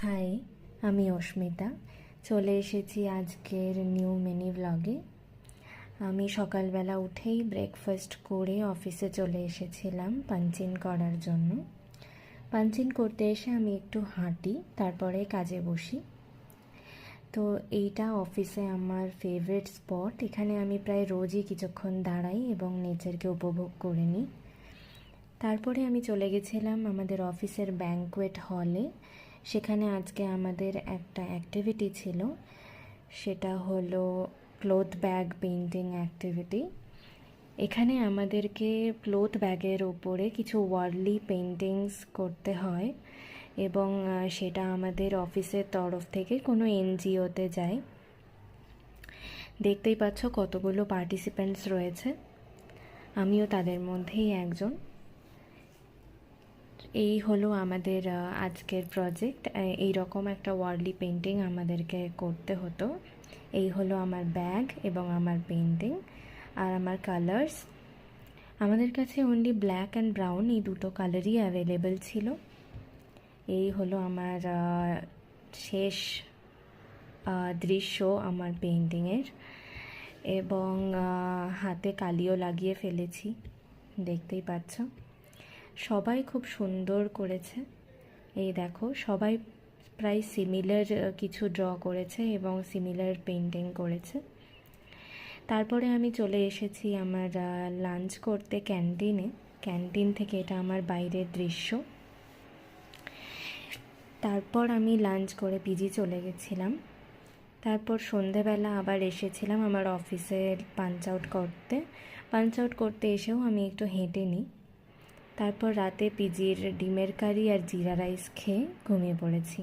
High, আমি অস্মিতা। চলে এসেছি আজকের নিউ মিনি ব্লগে। আমি সকালবেলা উঠেই ব্রেকফাস্ট করে অফিসে চলে এসেছিলাম পাঞ্চ ইন করার জন্য। পাঞ্চ ইন করতে এসে আমি একটু হাঁটি, তারপরে কাজে বসি। তো এইটা অফিসে আমার ফেভারিট স্পট। এখানে আমি প্রায় রোজই কিছুক্ষণ দাঁড়াই এবং নেচারকে উপভোগ করে নিই। তারপরে আমি চলে গেছিলাম আমাদের অফিসের ব্যাঙ্কোয়েট হলে। সেখানে আজকে আমাদের একটা অ্যাক্টিভিটি ছিল, সেটা হলো ক্লথ ব্যাগ পেইন্টিং অ্যাক্টিভিটি। এখানে আমাদেরকে ক্লথ ব্যাগের ওপরে কিছু ওয়ার্লি পেইন্টিংস করতে হয় এবং সেটা আমাদের অফিসের তরফ থেকে কোনো এনজিওতে যায়। দেখতেই পাচ্ছ কতগুলো পার্টিসিপেন্টস রয়েছে, আমিও তাদের মধ্যেই একজন। এই হলো আমাদের আজকের প্রজেক্ট। এই রকম একটা ওয়ার্লি পেইন্টিং আমাদেরকে করতে হতো। এই হলো আমার ব্যাগ এবং আমার পেইন্টিং আর আমার কালার্স। আমাদের কাছে অনলি ব্ল্যাক অ্যান্ড ব্রাউন এই দুটো কালারই অ্যাভেলেবেল ছিল। এই হলো আমার শেষ দৃশ্য আমার পেইন্টিংয়ের, এবং হাতে কালিও লাগিয়ে ফেলেছি, দেখতেই পাচ্ছ। সবাই খুব সুন্দর করেছে। এই দেখো, সবাই প্রায় সিমিলার কিছু ড্র করেছে এবং সিমিলার পেইন্টিং করেছে। তারপরে আমি চলে এসেছি আমার লাঞ্চ করতে ক্যান্টিনে। ক্যান্টিন থেকে এটা আমার বাইরের দৃশ্য। তারপর আমি লাঞ্চ করে পিজি চলে গেছিলাম। তারপর সন্ধেবেলা আবার এসেছিলাম আমার অফিসের পাঞ্চ আউট করতে। পাঞ্চ আউট করতে এসেও আমি একটু হেঁটে নিই। তারপর রাতে পিজির ডিমের কারি আর জিরা রাইস খেয়ে ঘুমিয়ে পড়েছি।